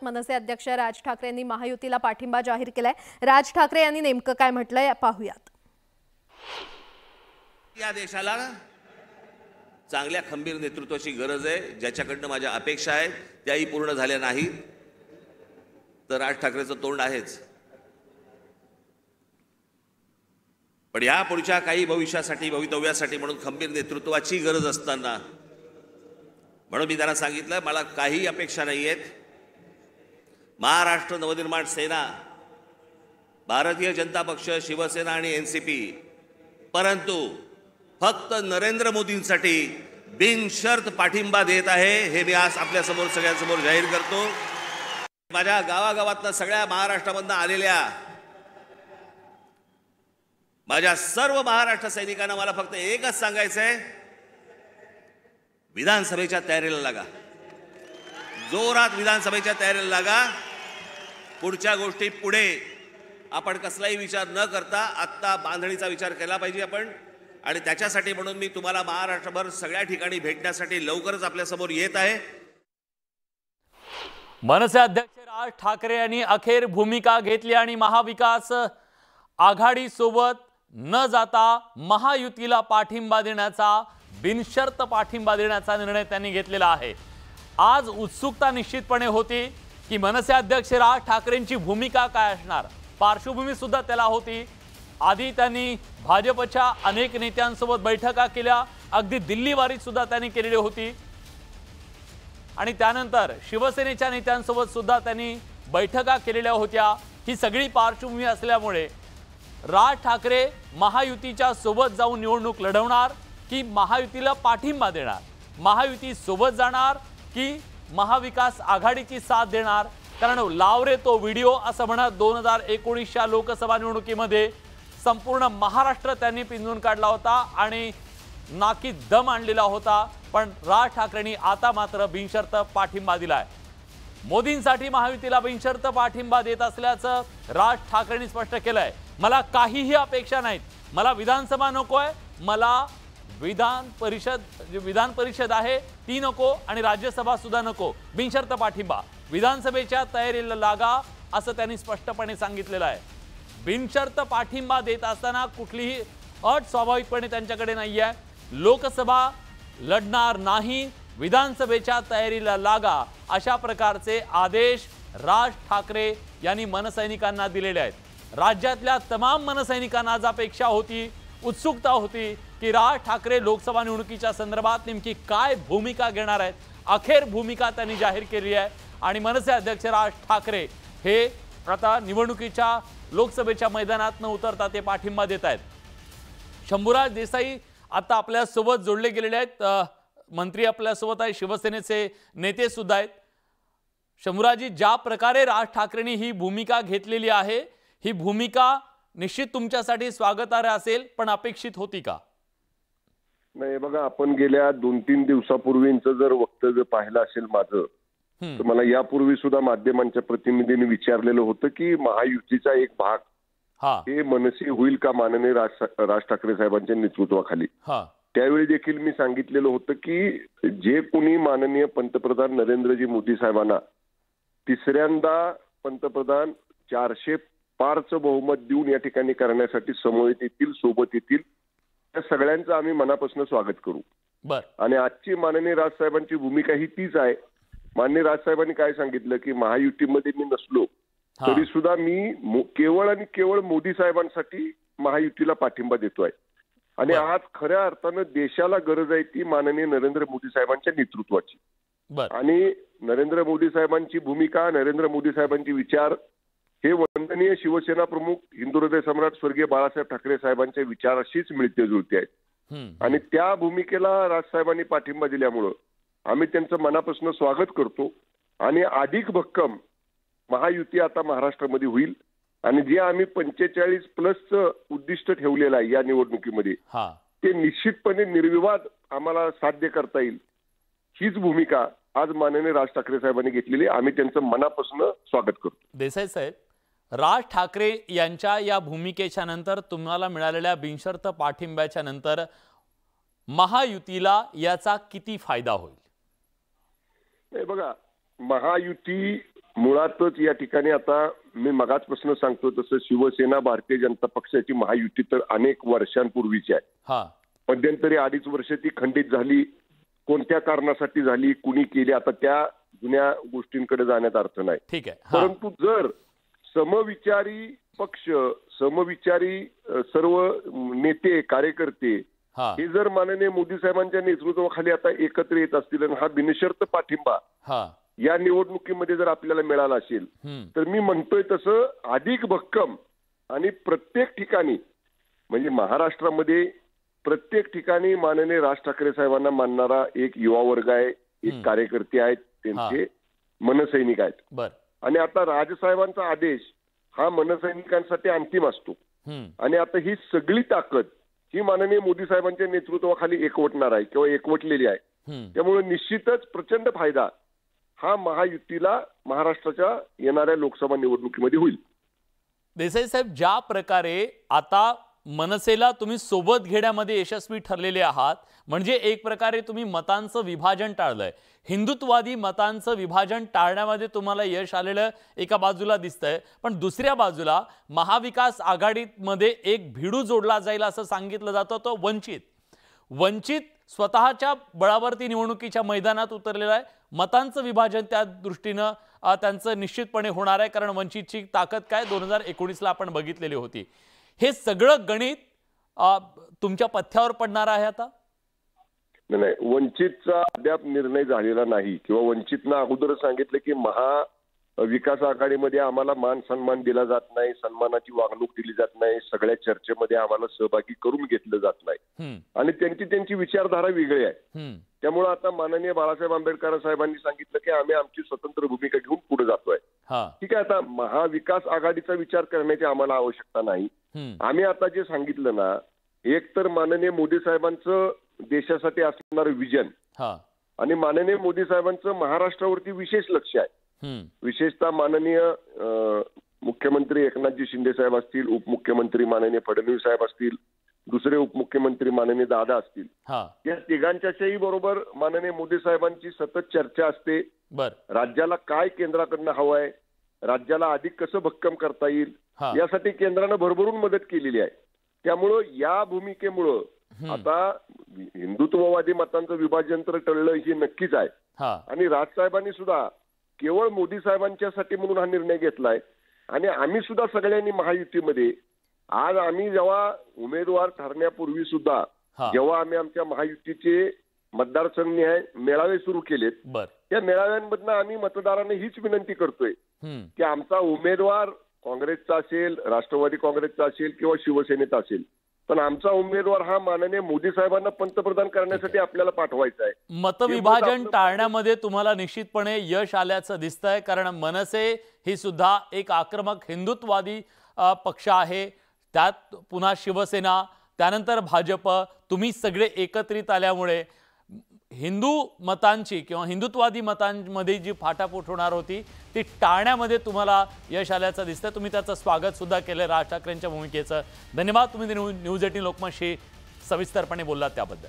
मनसे अध्यक्ष राज ठाकरे यांनी महायुतीला पाठिंबा जाहीर केलाय। राज ठाकरे यांनी नेमकं काय म्हटलंय पाहूयात। या देशाला चांगल्या खंबीर नेतृत्वाची गरज आहे, ज्याच्याकडनं माझ्या अपेक्षा आहेत त्याही पूर्ण झाल्या नाहीत तर राज ठाकरेचं तोंड आहेच। पण या पुढच्या काही भविष्यासाठी भवितव्यासाठी म्हणून खंबीर नेतृत्वाची गरज असताना म्हणून मी त्यांना सांगितलं मला काही अपेक्षा नाहीयेत। महाराष्ट्र नवनिर्माण सेना, भारतीय जनता पक्ष, शिवसेना आणि एनसीपी परंतु फक्त नरेंद्र मोदींसाठी बिनशर्त पाठिंबा देत आहे हे मी आज आपल्या समोर सगळ्यांसमोर जाहीर करतो। माझ्या गावागावातल्या सगळ्या महाराष्ट्रामधून आलेल्या माझ्या सर्व महाराष्ट्र सैनिकांना मला फक्त एकच सांगायचं आहे, विधानसभेच्या तयारीला लागा, जोरात विधानसभेच्या तयारीला लागा। पुढच्या गोष्टी पुढे आपण कसलाही विचार न करता आत्ता बांधणीचा विचार केला पाहिजे आपण, आणि त्याच्यासाठी म्हणून मी तुम्हाला महाराष्ट्रभर सगळ्या ठिकाणी भेटण्यासाठी लवकरच आपल्या समोर येत आहे। मनसे अध्यक्ष राज ठाकरे यांनी अखेर भूमिका घेतली आणि महाविकास आघाडी सोबत न जाता महायुतीला पाठिंबा देण्याचा, बिनशर्त पाठिंबा देण्याचा निर्णय त्यांनी घेतलेला आहे। आज उत्सुकता निश्चितपणे होती की मनसे अध्यक्ष राज ठाकरेंची भूमिका काय असणार, पार्श्वभूमी सुद्धा त्याला होती। आधी त्यांनी भाजपच्या अनेक नेत्यांसोबत बैठका केल्या, अगदी दिल्लीवारीत सुद्धा त्यांनी केलेली होती, आणि त्यानंतर शिवसेनेच्या नेत्यांसोबत सुद्धा त्यांनी बैठका केलेल्या होत्या। ही सगळी पार्श्वभूमी असल्यामुळे राज ठाकरे महायुतीच्या सोबत जाऊन निवडणूक लढवणार की महायुतीला पाठिंबा देणार, महायुती सोबत जाणार की महाविकास आघाडीची साथ देणार, कारण लावरे तो व्हिडिओ असं म्हणत 2019च्या लोकसभा निवडणुकीमध्ये संपूर्ण महाराष्ट्र त्यांनी पिंजून काढला होता आणि नाकी दम आणलेला होता। पण राज ठाकरेंनी आता मात्र बिनशर्त पाठिंबा दिलाय। मोदींसाठी महायुतीला बिनशर्त पाठिंबा देत असल्याचं राज ठाकरेंनी स्पष्ट केलंय। मला काहीही अपेक्षा नाहीत, मला विधानसभा नकोय, मला विधान परिषद आहे ती नको आणि राज्यसभा सुद्धा नको, बिनशर्त पाठिंबा, विधानसभेच्या तयारीला लागा असं त्यांनी स्पष्टपणे सांगितलेलं आहे। बिनशर्त पाठिंबा देत असताना कुठलीही अट स्वाभाविकपणे त्यांच्याकडे नाही आहे। लोकसभा लढणार नाही, विधानसभेच्या तयारीला लागा अशा प्रकारचे आदेश राज ठाकरे यांनी मनसैनिकांना दिलेले आहेत। राज्यातल्या तमाम मनसैनिकांना आज अपेक्षा होती, उत्सुकता होती की राज ठाकरे लोकसभा निवडणुकीच्या संदर्भात नेमकी काय भूमिका घेणार आहेत। अखेर भूमिका त्यांनी जाहीर केली आहे आणि मनसे अध्यक्ष राज ठाकरे हे आता निवडणुकीच्या लोकसभेच्या मैदानात न उतरता ते पाठिंबा देत आहेत। शंभूराज देसाई आता आपल्या सोबत जोडले गेलेले आहेत, मंत्री आपल्या सोबत आहे, शिवसेनेचे नेते सुद्धा आहेत। शंभूराजी, ज्या प्रकारे राज ठाकरेंनी ही भूमिका घेतलेली आहे, ही भूमिका निश्चित तुमच्यासाठी स्वागतार्ह असेल, पण अपेक्षित होती का? नाही बघा, आपण गेल्या 2-3 दिवसापूर्वींचं जर वक्तव्य पाहिलं असेल माझं, तर मला यापूर्वी सुद्धा माध्यमांच्या प्रतिनिधींनी विचारलेलं होतं की महायुतीचा एक भाग हे मनसे होईल का माननीय राज ठाकरे साहेबांच्या नेतृत्वाखाली। त्यावेळी देखील मी सांगितलेलं होतं की जे कोणी माननीय पंतप्रधान नरेंद्रजी मोदी साहेबांना तिसऱ्यांदा पंतप्रधान 400 पारचं बहुमत देऊन या ठिकाणी करण्यासाठी समवेत येतील, सोबत येतील, त्या सगळ्यांचं आम्ही मनापासून स्वागत करू। आणि आजची माननीय राजसाहेबांची भूमिका ही तीच आहे। माननीय राजसाहेबांनी काय सांगितलं की महायुतीमध्ये मी नसलो तरी सुद्धा मी केवळ आणि केवळ मोदी साहेबांसाठी महायुतीला पाठिंबा देतोय, आणि आज खऱ्या अर्थानं देशाला गरज आहे ती माननीय नरेंद्र मोदी साहेबांच्या नेतृत्वाची। आणि नरेंद्र मोदी साहेबांची भूमिका, नरेंद्र मोदी साहेबांचे विचार हे वंदनीय शिवसेना प्रमुख हिंदू हृदय सम्राट स्वर्गीय बाळासाहेब ठाकरे साहेबांच्या विचाराशीच मिळते जुळते आहेत, आणि त्या भूमिकेला राजसाहेबांनी पाठिंबा दिल्यामुळं आम्ही त्यांचं मनापासून स्वागत करतो। आणि अधिक भक्कम महायुती आता महाराष्ट्रामध्ये होईल, आणि जे आम्ही 45+ उद्दिष्ट ठेवलेलं आहे या निवडणुकीमध्ये ते निश्चितपणे निर्विवाद आम्हाला साध्य करता येईल, हीच भूमिका आज माननीय राज ठाकरे साहेबांनी घेतलेली, आम्ही त्यांचं मनापासून स्वागत करतो। देसाई साहेब, राज ठाकरे यांच्या या भूमिकेच्या नंतर तुम्हाला मिळालेल्या बिनशर्त पाठिंब्याच्या नंतर महायुतीला याचा किती फायदा होईल? बघा, महायुती मुळातच या ठिकाणी आता मी मगाचपासून सांगतो तसं शिवसेना भारतीय जनता पक्षाची महायुती तर अनेक वर्षांपूर्वीची आहे. हा मध्यंतरी 2.5 वर्ष ती खंडित झाली. कोणत्या कारणासाठी झाली, कुणी केली, आता त्या जुन्या गोष्टींकडे जाण्यात अर्थ नाही. ठीक आहे. हा. परंतु जर समविचारी पक्ष, समविचारी सर्व नेते, कार्यकर्ते हा हे जर माननीय मोदी साहेबांच्या नेतृत्वाखाली आता एकत्र येत असतील आणि हा बिनशर्त पाठिंबा हा या निवडणुकीमध्ये जर आपल्याला मिळाला असेल तर मी म्हणतोय तसं अधिक भक्कम आणि प्रत्येक ठिकाणी म्हणजे महाराष्ट्रामध्ये प्रत्येक ठिकाणी माननीय राज ठाकरे साहेबांना मानणारा एक युवा वर्ग आहे, एक कार्यकर्ते आहेत, त्यांचे मनसैनिक आहेत. बर. आणि आता राजसाहेबांचा आदेश हा मनसैनिकांसाठी अंतिम असतो. आणि आता ही सगळी ताकद ही माननीय मोदी साहेबांच्या नेतृत्वाखाली एकवटणार आहे किंवा एकवटलेली आहे. त्यामुळे निश्चितच प्रचंड फायदा हा महायुतीला महाराष्ट्राच्या येणाऱ्या लोकसभा निवडणुकीमध्ये होईल. देसाई साहेब, ज्या प्रकारे आता मनसेला तुम्ही सोबत घेण्यामध्ये यशस्वी ठरलेले आहात, म्हणजे एक प्रकारे तुम्ही मतांचं विभाजन टाळलंय. हिंदुत्ववादी मतांचं विभाजन टाळण्यामध्ये तुम्हाला यश आलेलं एका बाजूला दिसतंय, पण दुसऱ्या बाजूला महाविकास आघाडीमध्ये एक भिडू जोडला जाईल असं सांगितलं जातं, तो वंचित स्वतःच्या बळावरती निवडणुकीच्या मैदानात उतरलेला आहे. मतांचं विभाजन त्या दृष्टीनं त्यांचं निश्चितपणे होणार आहे, कारण वंचितची ताकद काय 2019ला आपण बघितलेली होती. हे सगळं गणित तुमच्या पथ्यावर पडणार आहे आता? नाही, वंचितचा अद्याप निर्णय झालेला नाही किंवा वंचितनं अगोदर सांगितलं की महाविकास आघाडीमध्ये आम्हाला मान सन्मान दिला जात नाही, सन्मानाची वागणूक दिली जात नाही, सगळ्या चर्चेमध्ये आम्हाला सहभागी करून घेतलं जात नाही आणि त्यांची विचारधारा वेगळी आहे. त्यामुळे आता माननीय बाळासाहेब आंबेडकर साहेबांनी सांगितलं की आम्ही आमची स्वतंत्र भूमिका घेऊन पुढे जातोय. ठीक आहे, आता महाविकास आघाडीचा विचार करण्याची आम्हाला आवश्यकता नाही. आम्ही आता जे सांगितलं ना, एक तर माननीय मोदी साहेबांचं देशासाठी असणारं विजन आणि माननीय मोदी साहेबांचं महाराष्ट्रावरती विशेष लक्ष आहे. विशेषतः माननीय मुख्यमंत्री एकनाथजी शिंदे साहेब असतील, उपमुख्यमंत्री माननीय फडणवीस साहेब असतील, दुसरे उपमुख्यमंत्री माननीय दादा असतील, या तिघांच्याही बरोबर माननीय मोदी साहेबांची सतत चर्चा असते. राज्याला काय केंद्राकडनं हवं आहे, राज्याला अधिक कसं भक्कम करता येईल यासाठी केंद्रानं भरभरून मदत केलेली आहे. त्यामुळं या भूमिकेमुळं आता हिंदुत्ववादी मतांचं विभाजन तर टळलं हे नक्कीच आहे. आणि राजसाहेबांनी सुद्धा केवळ मोदी साहेबांच्यासाठी म्हणून हा निर्णय घेतलाय. आणि आम्ही सुद्धा सगळ्यांनी महायुतीमध्ये आज आम्ही जेव्हा उमेदवार ठरण्यापूर्वी सुद्धा जेव्हा आम्ही आमच्या महायुतीचे मतदारसंघ मेळावे सुरू केलेत, त्या मेळाव्यांमधनं आम्ही मतदारांना हीच विनंती करतोय की आमचा उमेदवार काँग्रेसचा असेल, राष्ट्रवादी काँग्रेसचा असेल किंवा शिवसेनेचा असेल, पण आमचा उमेदवार हा माननीय मोदी साहेबांना पंतप्रधान करण्यासाठी आपल्याला पाठवायचा आहे. मतविभाजन टाळण्यामध्ये तुम्हाला निश्चितपणे यश आल्याचं दिसतंय, कारण मनसे ही सुद्धा एक आक्रमक हिंदुत्ववादी पक्ष आहे. त्यात पुन्हा शिवसेना, त्यानंतर भाजप, तुम्ही सगळे एकत्रित आल्यामुळे हिंदू मतांची किंवा हिंदुत्ववादी मतांमध्ये जी फाटाफूट होणार होती ती टाळण्यामध्ये तुम्हाला यश आल्याचं दिसतं. तुम्ही त्याचं स्वागत सुद्धा केलं राज ठाकरेंच्या भूमिकेचं. धन्यवाद, तुम्ही न्यूज 18 लोकमतशी सविस्तरपणे बोललात त्याबद्दल.